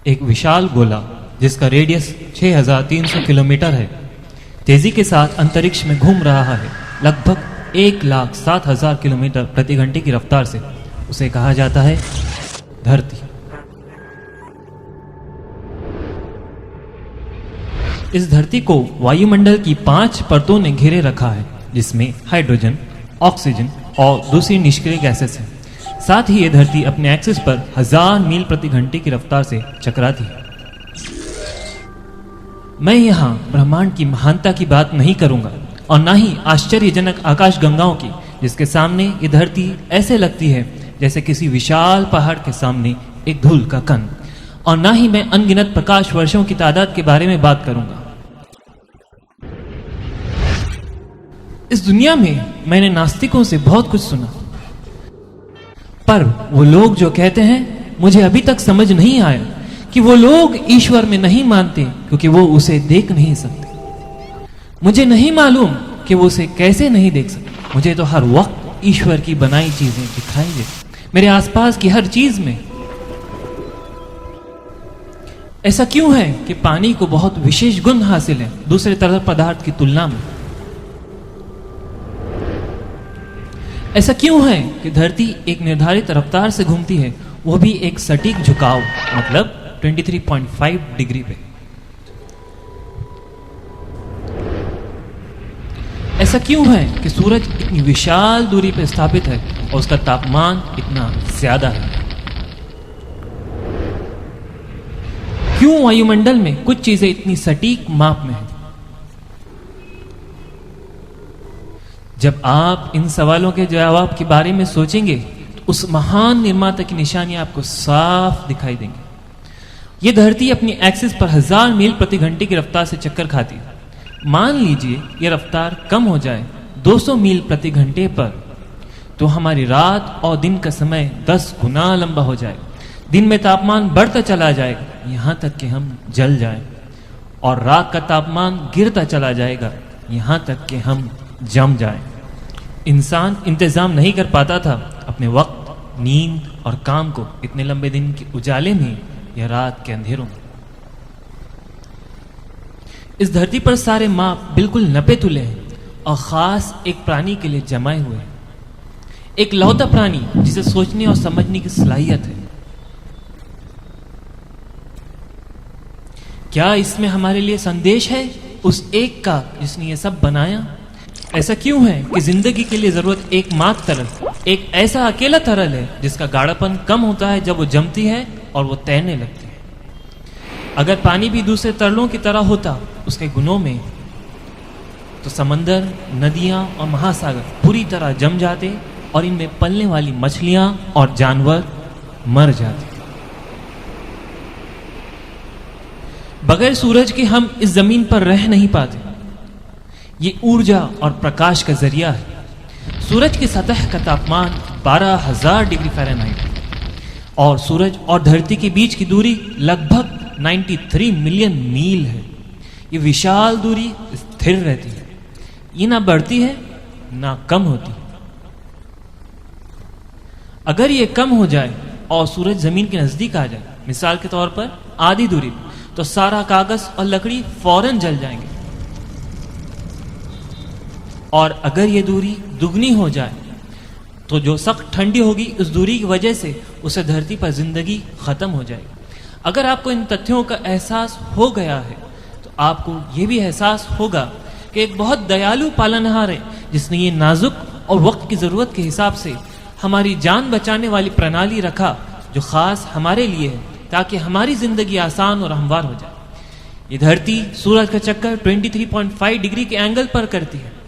एक विशाल गोला जिसका रेडियस 6300 किलोमीटर है, तेजी के साथ अंतरिक्ष में घूम रहा है, लगभग 1,07,000 किलोमीटर प्रति घंटे की रफ्तार से। उसे कहा जाता है धरती। इस धरती को वायुमंडल की 5 परतों ने घेरे रखा है, जिसमें हाइड्रोजन, ऑक्सीजन और दूसरी निष्क्रिय गैसेस हैं। साथ ही ये धरती अपने एक्सिस पर 1000 मील प्रति घंटे की रफ्तार से चकराती है। मैं यहाँ ब्रह्मांड की महानता की बात नहीं करूंगा और ना ही आश्चर्यजनक आकाश गंगाओं की, जिसके सामने ये धरती ऐसे लगती है जैसे किसी विशाल पहाड़ के सामने एक धूल का कण, और ना ही मैं अनगिनत प्रकाश वर्षों की तादाद के बारे में बात करूंगा। इस दुनिया में मैंने नास्तिकों से बहुत कुछ सुना, पर वो लोग जो कहते हैं, मुझे अभी तक समझ नहीं आया कि वो लोग ईश्वर में नहीं मानते क्योंकि वो उसे देख नहीं सकते। मुझे नहीं मालूम कि वो उसे कैसे नहीं देख सकते। मुझे तो हर वक्त ईश्वर की बनाई चीजें दिखाई देती, मेरे आसपास की हर चीज में। ऐसा क्यों है कि पानी को बहुत विशेष गुण हासिल है दूसरे तरल पदार्थ की तुलना में? ऐसा क्यों है कि धरती एक निर्धारित रफ्तार से घूमती है, वो भी एक सटीक झुकाव, मतलब 23.5 डिग्री पे? ऐसा क्यों है कि सूरज इतनी विशाल दूरी पर स्थापित है और उसका तापमान इतना ज्यादा है? क्यों वायुमंडल में कुछ चीजें इतनी सटीक माप में हैं? जब आप इन सवालों के जवाब के बारे में सोचेंगे तो उस महान निर्माता की निशानियां आपको साफ दिखाई देंगी। ये धरती अपनी एक्सिस पर 1000 मील प्रति घंटे की रफ्तार से चक्कर खाती है। मान लीजिए ये रफ्तार कम हो जाए 200 मील प्रति घंटे पर, तो हमारी रात और दिन का समय 10 गुना लंबा हो जाएगा। दिन में तापमान बढ़ता चला जाएगा यहां तक कि हम जल जाएं, और रात का तापमान गिरता चला जाएगा यहां तक कि हम जम जाएं। इंसान इंतजाम नहीं कर पाता था अपने वक्त, नींद और काम को इतने लंबे दिन के उजाले में या रात के अंधेरों में। इस धरती पर सारे माप बिल्कुल नपे तुले हैं और खास एक प्राणी के लिए जमाए हुए हैं, एक लौता प्राणी जिसे सोचने और समझने की सलाहियत है। क्या इसमें हमारे लिए संदेश है उस एक का जिसने ये सब बनाया? ऐसा क्यों है कि जिंदगी के लिए जरूरत एकमात्र तरल, एक ऐसा अकेला तरल है जिसका गाढ़ापन कम होता है जब वो जमती है और वो तैरने लगती है? अगर पानी भी दूसरे तरलों की तरह होता उसके गुणों में, तो समंदर, नदियां और महासागर पूरी तरह जम जाते और इनमें पलने वाली मछलियां और जानवर मर जाते। बगैर सूरज के हम इस जमीन पर रह नहीं पाते। ये ऊर्जा और प्रकाश का जरिया है। सूरज की सतह का तापमान 12,000 डिग्री फ़ारेनहाइट है और सूरज और धरती के बीच की दूरी लगभग 93 मिलियन मील है। ये विशाल दूरी स्थिर रहती है, ये ना बढ़ती है ना कम होती। अगर ये कम हो जाए और सूरज जमीन के नजदीक आ जाए, मिसाल के तौर पर आधी दूरी, तो सारा कागज और लकड़ी फौरन जल जाएंगे। और अगर ये दूरी दुगनी हो जाए तो जो सख्त ठंडी होगी उस दूरी की वजह से उसे धरती पर जिंदगी खत्म हो जाएगी। अगर आपको इन तथ्यों का एहसास हो गया है तो आपको ये भी एहसास होगा कि एक बहुत दयालु पालनहार है जिसने ये नाजुक और वक्त की जरूरत के हिसाब से हमारी जान बचाने वाली प्रणाली रखा, जो खास हमारे लिए है, ताकि हमारी जिंदगी आसान और हमवार हो जाए। ये धरती सूरज का चक्कर 23.5 डिग्री के एंगल पर करती है।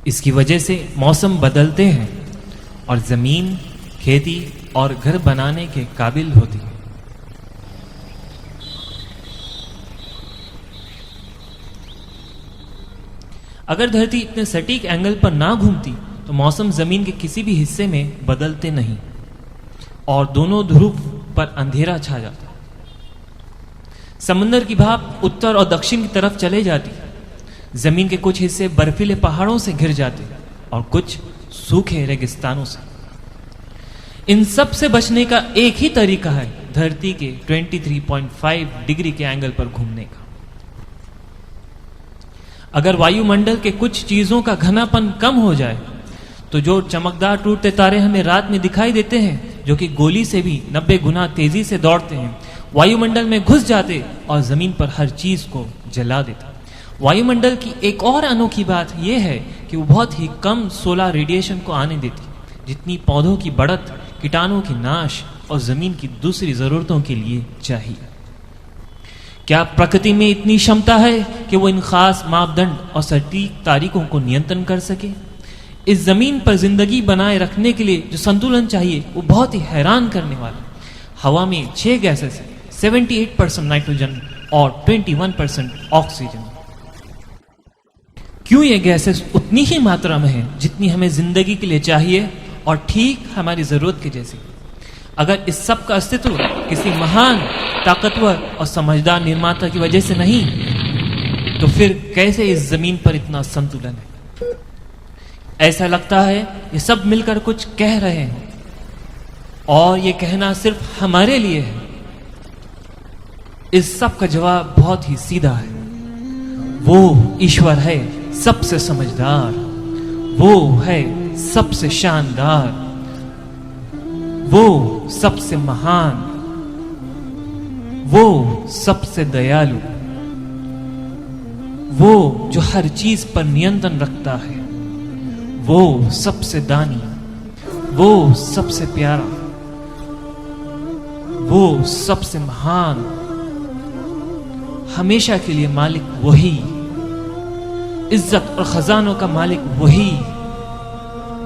इसकी वजह से मौसम बदलते हैं और जमीन खेती और घर बनाने के काबिल होती है। अगर धरती इतने सटीक एंगल पर ना घूमती तो मौसम जमीन के किसी भी हिस्से में बदलते नहीं और दोनों ध्रुव पर अंधेरा छा जाता। समंदर की भाप उत्तर और दक्षिण की तरफ चले जाती। जमीन के कुछ हिस्से बर्फीले पहाड़ों से घिर जाते और कुछ सूखे रेगिस्तानों से। इन सब से बचने का एक ही तरीका है, धरती के 23.5 डिग्री के एंगल पर घूमने का। अगर वायुमंडल के कुछ चीजों का घनापन कम हो जाए तो जो चमकदार टूटते तारे हमें रात में दिखाई देते हैं, जो कि गोली से भी 90 गुना तेजी से दौड़ते हैं, वायुमंडल में घुस जाते और जमीन पर हर चीज को जला देते। वायुमंडल की एक और अनोखी बात यह है कि वो बहुत ही कम सोलर रेडिएशन को आने देती, जितनी पौधों की बढ़त, कीटाणुओं की नाश और जमीन की दूसरी जरूरतों के लिए चाहिए। क्या प्रकृति में इतनी क्षमता है कि वो इन खास मापदंड और सटीक तारीखों को नियंत्रण कर सके? इस जमीन पर जिंदगी बनाए रखने के लिए जो संतुलन चाहिए वो बहुत ही हैरान करने वाला। हवा में 6 गैसेस है, 78% नाइट्रोजन और 21% ऑक्सीजन। क्यों ये गैसेस उतनी ही मात्रा में है जितनी हमें जिंदगी के लिए चाहिए और ठीक हमारी जरूरत के जैसी? अगर इस सब का अस्तित्व किसी महान, ताकतवर और समझदार निर्माता की वजह से नहीं, तो फिर कैसे इस जमीन पर इतना संतुलन है? ऐसा लगता है ये सब मिलकर कुछ कह रहे हैं और ये कहना सिर्फ हमारे लिए है। इस सब का जवाब बहुत ही सीधा है। वो ईश्वर है सबसे समझदार, वो है सबसे शानदार, वो सबसे महान, वो सबसे दयालु, वो जो हर चीज पर नियंत्रण रखता है, वो सबसे दानी, वो सबसे प्यारा, वो सबसे महान, हमेशा के लिए मालिक वही, इज्जत और खजानों का मालिक वही,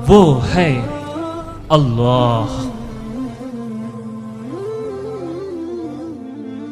वो है अल्लाह।